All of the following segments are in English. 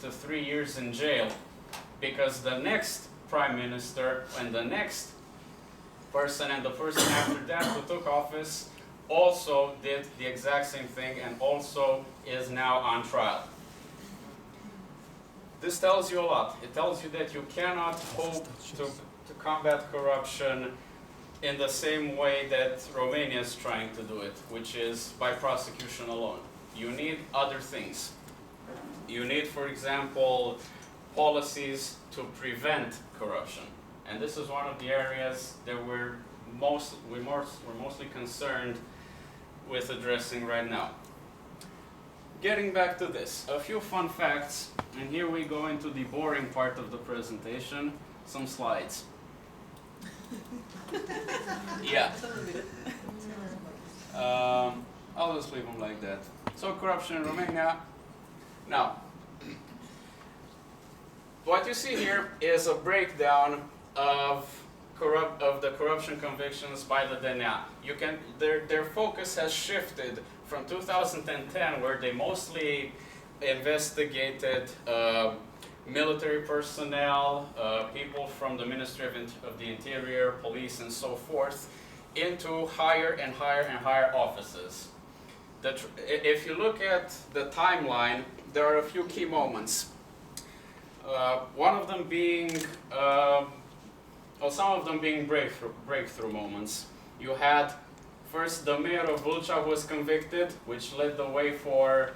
to 3 years in jail, because the next prime minister and the next person and the person after that who took office also did the exact same thing and also is now on trial. This tells you a lot. It tells you that you cannot hope to combat corruption in the same way that Romania is trying to do it, which is by prosecution alone. You need other things. You need, for example, policies to prevent corruption. And this is one of the areas that we're mostly concerned with addressing right now. Getting back to this, a few fun facts, and here we go into the boring part of the presentation, some slides. Yeah. I'll just leave them like that. So, corruption in Romania. Now, what you see here is a breakdown of the corruption convictions by the DNA. Their focus has shifted from 2010, where they mostly investigated military personnel, people from the Ministry of the Interior, police, and so forth, into higher and higher and higher offices. If you look at the timeline, there are a few key moments. One of them being, some of them being breakthrough moments. You had first the mayor of Vâlcea who was convicted, which led the way for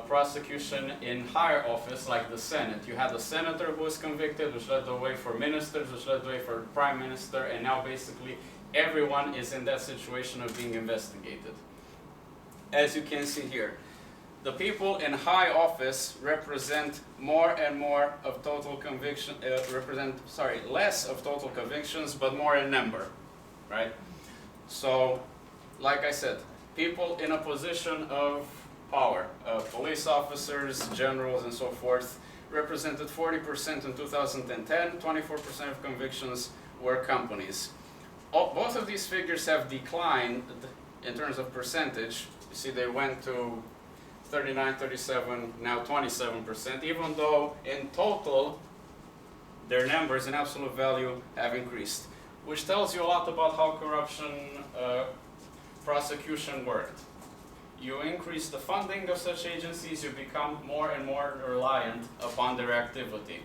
prosecution in higher office, like the Senate. You had a senator who was convicted, which led the way for ministers, which led the way for prime minister, and now basically everyone is in that situation of being investigated. As you can see here, the people in high office represent more and more of total conviction, less of total convictions, but more in number, right? So, like I said, people in a position of power, police officers, generals, and so forth, represented 40% in 2010, 24% of convictions were companies. Both of these figures have declined in terms of percentage. You see, they went to 39, 37, now 27%, even though in total their numbers in absolute value have increased, which tells you a lot about how corruption prosecution worked. You increase the funding of such agencies, you become more and more reliant upon their activity,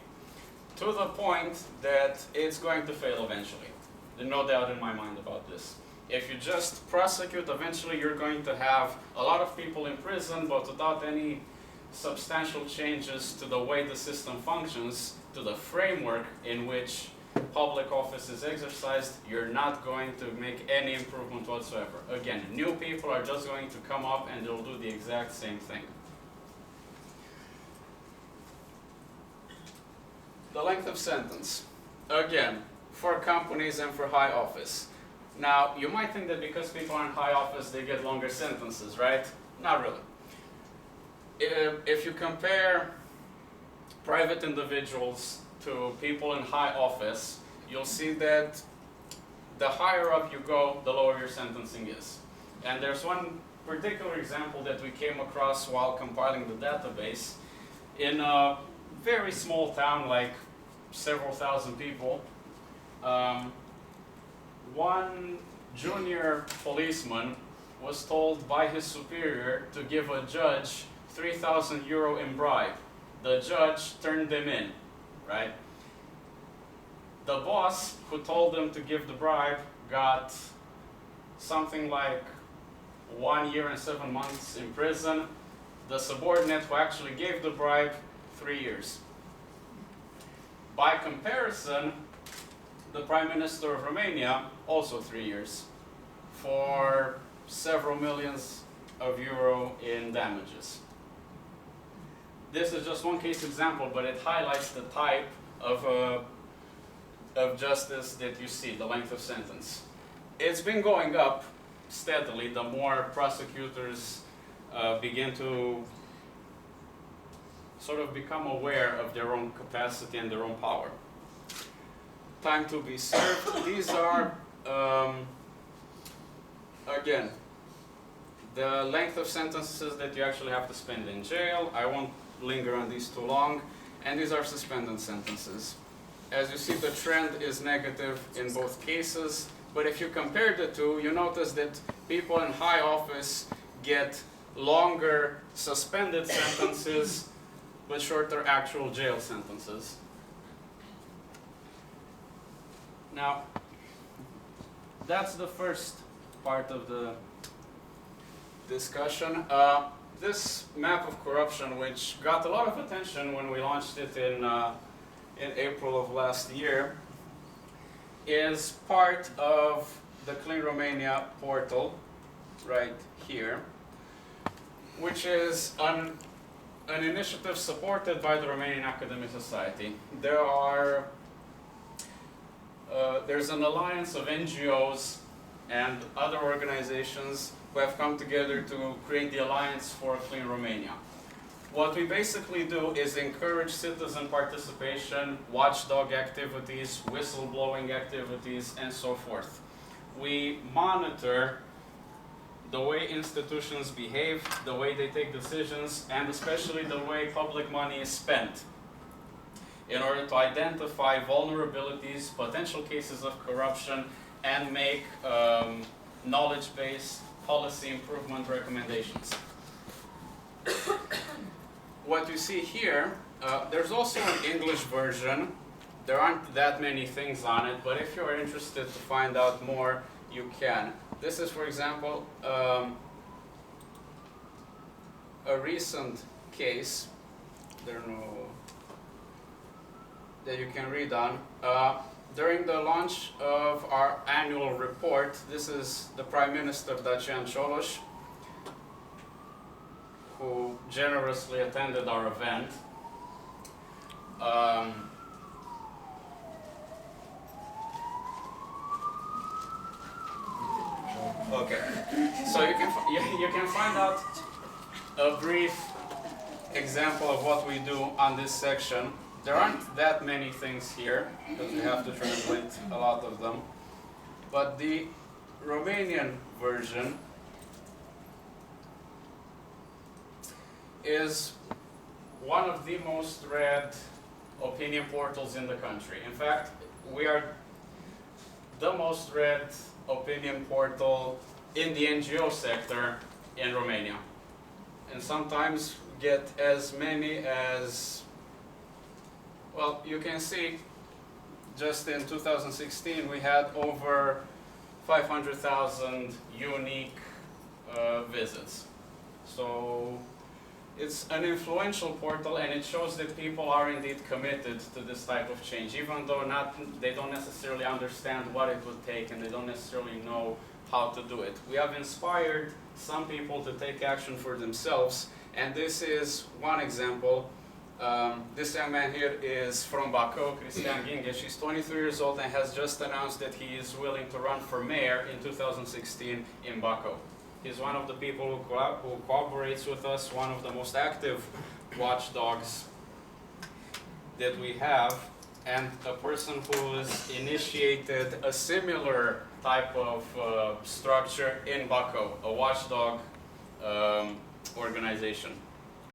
to the point that it's going to fail eventually. There's no doubt in my mind about this. If you just prosecute, eventually you're going to have a lot of people in prison, but without any substantial changes to the way the system functions, to the framework in which public office is exercised, you're not going to make any improvement whatsoever. Again, new people are just going to come up and they'll do the exact same thing. The length of sentence. Again, for companies and for high office. Now, you might think that because people are in high office, they get longer sentences, right? Not really. If you compare private individuals to people in high office, you'll see that the higher up you go, the lower your sentencing is. And there's one particular example that we came across while compiling the database. In a very small town, like several thousand people, one junior policeman was told by his superior to give a judge 3,000 euro in bribe. The judge turned them in, right? The boss who told them to give the bribe got something like 1 year and 7 months in prison. The subordinate who actually gave the bribe, 3 years. By comparison, the Prime Minister of Romania, also 3 years, for several millions of euro in damages. This is just one case example, but it highlights the type of justice that you see, the length of sentence. It's been going up steadily the more prosecutors begin to sort of become aware of their own capacity and their own power. Time to be served. These are, again, the length of sentences that you actually have to spend in jail. I won't linger on these too long. and these are suspended sentences. As you see, the trend is negative in both cases, but if you compare the two, you notice that people in high office get longer suspended sentences, but shorter actual jail sentences. Now, that's the first part of the discussion. This map of corruption, which got a lot of attention when we launched it in April of last year, is part of the Clean Romania portal, right here, which is an initiative supported by the Romanian Academic Society. There's an alliance of NGOs and other organizations who have come together to create the Alliance for Clean Romania. What we basically do is encourage citizen participation, watchdog activities, whistleblowing activities, and so forth. We monitor the way institutions behave, the way they take decisions, and especially the way public money is spent, in order to identify vulnerabilities, potential cases of corruption, and make knowledge-based policy improvement recommendations. What you see here, there's also an English version. There aren't that many things on it, but if you're interested to find out more, you can. This is, for example, a recent case that you can read on. During the launch of our annual report, this is the Prime Minister, Dacian Cioloș, who generously attended our event. Okay, so you can find out a brief example of what we do on this section. There aren't that many things here, because we have to translate a lot of them. But the Romanian version is one of the most read opinion portals in the country. In fact, we are the most read opinion portal in the NGO sector in Romania. And sometimes get as many as, well, you can see just in 2016 we had over 500,000 unique visits. So it's an influential portal, and it shows that people are indeed committed to this type of change, even though they don't necessarily understand what it would take, and they don't necessarily know how to do it. We have inspired some people to take action for themselves, and this is one example. This young man here is from Bacău, Cristian Ghinghe. He's 23 years old and has just announced that he is willing to run for mayor in 2016 in Bacău. He's one of the people who cooperates with us, one of the most active watchdogs that we have, and a person who has initiated a similar type of structure in Bacău, a watchdog organization.